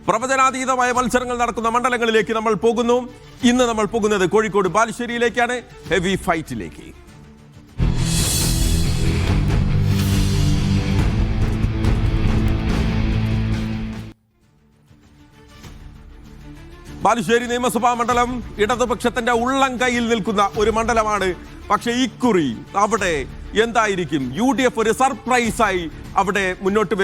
പ്രവചനാതീതമായ മത്സരങ്ങൾ നടക്കുന്ന മണ്ഡലങ്ങളിലേക്ക് നമ്മൾ പോകുന്നു. ഇന്ന് നമ്മൾ പോകുന്നത് കോഴിക്കോട് ബാലുശ്ശേരിയിലേക്കാണ്, ഹെവി ഫൈറ്റിലേക്ക്. ബാലുശ്ശേരി നിയമസഭാ മണ്ഡലം ഇടതുപക്ഷത്തിന്റെ ഉള്ളം കയ്യിൽ നിൽക്കുന്ന ഒരു മണ്ഡലമാണ്. പക്ഷേ ഇക്കുറി അവിടെ എന്തായിരിക്കും? UDF ഒരു സർപ്രൈസായി അവിടെ മുന്നോട്ട്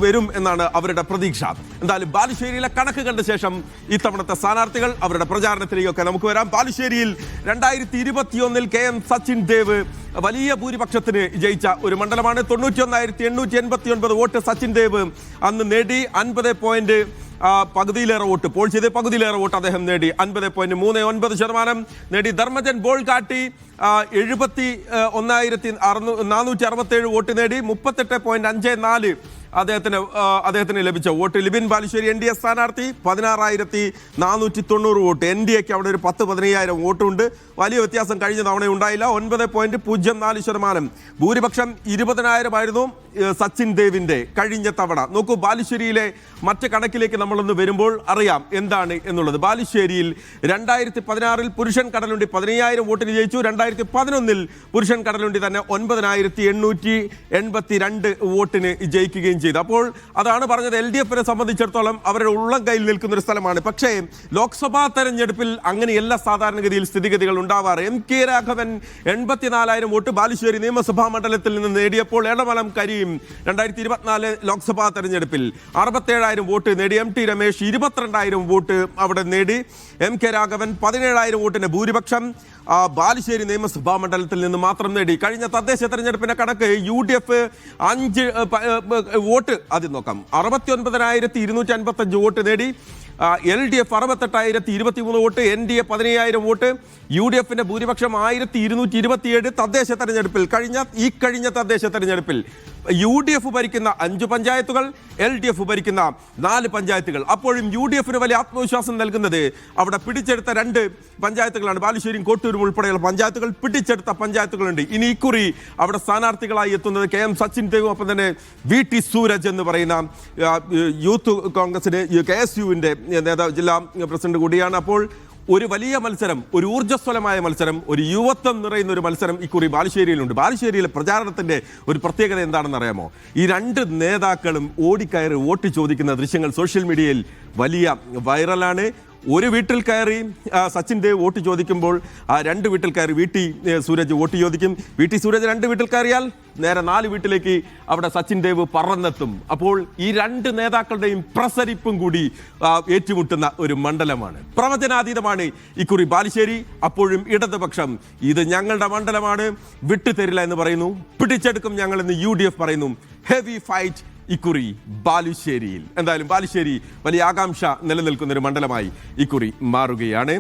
വരും എന്നാണ് അവരുടെ പ്രതീക്ഷ. എന്തായാലും ബാലുശ്ശേരിയിലെ കണക്ക് കണ്ട ശേഷം ഇത്തവണത്തെ സ്ഥാനാർത്ഥികൾ അവരുടെ പ്രചാരണത്തിലേക്കൊക്കെ നമുക്ക് വരാം. ബാലുശ്ശേരിയിൽ 2021 KM സച്ചിൻ ദേവ് വലിയ ഭൂരിപക്ഷത്തിന് ജയിച്ച ഒരു മണ്ഡലമാണ്. 91,889 വോട്ട് സച്ചിൻ ദേവ് അന്ന് നേടി. 50 പകുതിയിലേറെ വോട്ട് പോൾ ചെയ്ത് പകുതിയിലേറെ വോട്ട് അദ്ദേഹം നേടി. 50.39% നേടി. ധർമ്മജൻ ബോൾ കാട്ടി 71,467 വോട്ട് നേടി. 38.54 അദ്ദേഹത്തിന് ലഭിച്ച വോട്ട്. ലിബിൻ ബാലുശ്ശേരി NDA സ്ഥാനാർത്ഥി 16,490 വോട്ട്. NDAക്ക് അവിടെ ഒരു 10-15,000 വോട്ടുണ്ട്. വലിയ വ്യത്യാസം കഴിഞ്ഞ തവണ ഉണ്ടായില്ല. 9.04%. ഭൂരിപക്ഷം 20,000 ആയിരുന്നു സച്ചിൻ ദേവിന്റെ കഴിഞ്ഞ തവണ. നോക്കൂ, ബാലുശ്ശേരിയിലെ മറ്റ് കണക്കിലേക്ക് നമ്മളൊന്ന് വരുമ്പോൾ അറിയാം എന്താണ് എന്നുള്ളത്. ബാലുശ്ശേരിയിൽ 2016 പുരുഷൻ കടലുണ്ടി 15,000 വോട്ടിന് ജയിച്ചു. 2011 പുരുഷൻ കടലുണ്ടി തന്നെ 9,882 വോട്ടിന് ജയിക്കുകയും ചെയ്തു. അപ്പോൾ അതാണ് പറഞ്ഞത്, LDFനെ സംബന്ധിച്ചിടത്തോളം അവരുടെ ഉള്ളം കയ്യിൽ നിൽക്കുന്ന ഒരു സ്ഥലമാണ്. പക്ഷേ ലോക്സഭാ തെരഞ്ഞെടുപ്പിൽ അങ്ങനെയല്ല സാധാരണഗതിയിൽ സ്ഥിതിഗതികൾ ഉണ്ടാവാറ്. MK രാഘവൻ 84,000 വോട്ട് ബാലുശ്ശേരി നിയമസഭാ മണ്ഡലത്തിൽ നിന്ന് നേടിയപ്പോൾ എടമലം കരീം 2024 ലോക്സഭാ തെരഞ്ഞെടുപ്പിൽ 67,000 വോട്ട് നേടി. MT രമേശ് 22,000 വോട്ട് അവിടെ നേടി. MK രാഘവൻ 17,000 വോട്ടിന് ഭൂരിപക്ഷം ബാലുശ്ശേരി നിയമസഭാ മണ്ഡലത്തിൽ നിന്ന് മാത്രം നേടി. കഴിഞ്ഞ തദ്ദേശ തെരഞ്ഞെടുപ്പിന്റെ കണക്ക് UDF 5 വോട്ട് ആദ്യം നോക്കാം. 69,255 വോട്ട് നേടി. LDF 68,023 vote. NDA 15,000 vote. UDFന്റെ ഭൂരിപക്ഷം 1,227. തദ്ദേശ തെരഞ്ഞെടുപ്പിൽ കഴിഞ്ഞ തദ്ദേശ തെരഞ്ഞെടുപ്പിൽ UDF ഭരിക്കുന്ന 5 പഞ്ചായത്തുകൾ, LDF ഭരിക്കുന്ന 4 പഞ്ചായത്തുകൾ. അപ്പോഴും UDFന് വലിയ ആത്മവിശ്വാസം നൽകുന്നത് അവിടെ പിടിച്ചെടുത്ത 2 പഞ്ചായത്തുകളാണ്. ബാലുശ്ശേരിയും കോട്ടൂരും ഉൾപ്പെടെയുള്ള പഞ്ചായത്തുകൾ പിടിച്ചെടുത്ത പഞ്ചായത്തുകളുണ്ട്. ഇനി ഇക്കുറി അവിടെ സ്ഥാനാർത്ഥികളായി എത്തുന്നത് KM സച്ചിൻ ദേവും ഒപ്പം തന്നെ VT സൂരജ് എന്ന് പറയുന്ന യൂത്ത് കോൺഗ്രസിന് KSUവിന്റെ നേതാവ്, ജില്ലാ പ്രസിഡന്റ് കൂടിയാണ്. അപ്പോൾ ഒരു വലിയ മത്സരം, ഒരു ഊർജ്ജസ്വലമായ മത്സരം, ഒരു യുവത്വം നിറയുന്ന ഒരു മത്സരം ഇക്കുറി ബാലുശ്ശേരിയിലുണ്ട്. ബാലുശ്ശേരിയിലെ പ്രചാരണത്തിന്റെ ഒരു പ്രത്യേകത എന്താണെന്ന് അറിയാമോ? ഈ 2 നേതാക്കളും ഓടിക്കയറി വോട്ട് ചോദിക്കുന്ന ദൃശ്യങ്ങൾ സോഷ്യൽ മീഡിയയിൽ വലിയ വൈറലാണ്. ഒരു വീട്ടിൽ കയറി സച്ചിൻ ദേവ് വോട്ട് ചോദിക്കുമ്പോൾ 2 വീട്ടിൽ കയറി VT സൂരജ് വോട്ട് ചോദിക്കും. VT സൂരജ് 2 വീട്ടിൽ കയറിയാൽ നേരെ 4 വീട്ടിലേക്ക് അവിടെ സച്ചിൻ ദേവ് പറന്നെത്തും. അപ്പോൾ ഈ 2 നേതാക്കളുടെയും പ്രസരിപ്പും കൂടി ഏറ്റുമുട്ടുന്ന ഒരു മണ്ഡലമാണ്. പ്രവചനാതീതമാണ് ഇക്കുറി ബാലുശ്ശേരി. അപ്പോഴും ഇടതുപക്ഷം ഇത് ഞങ്ങളുടെ മണ്ഡലമാണ്, വിട്ടുതരില്ല എന്ന് പറയുന്നു. പിടിച്ചെടുക്കും ഞങ്ങൾ എന്ന് UDF പറയുന്നു. ഹെവി ഫൈറ്റ് ഇക്കുറി ബാലുശ്ശേരിയിൽ. എന്തായാലും ബാലുശ്ശേരി വലിയ ആകാംക്ഷ നിലനിൽക്കുന്ന ഒരു മണ്ഡലമായി ഇക്കുറി മാറുകയാണ്.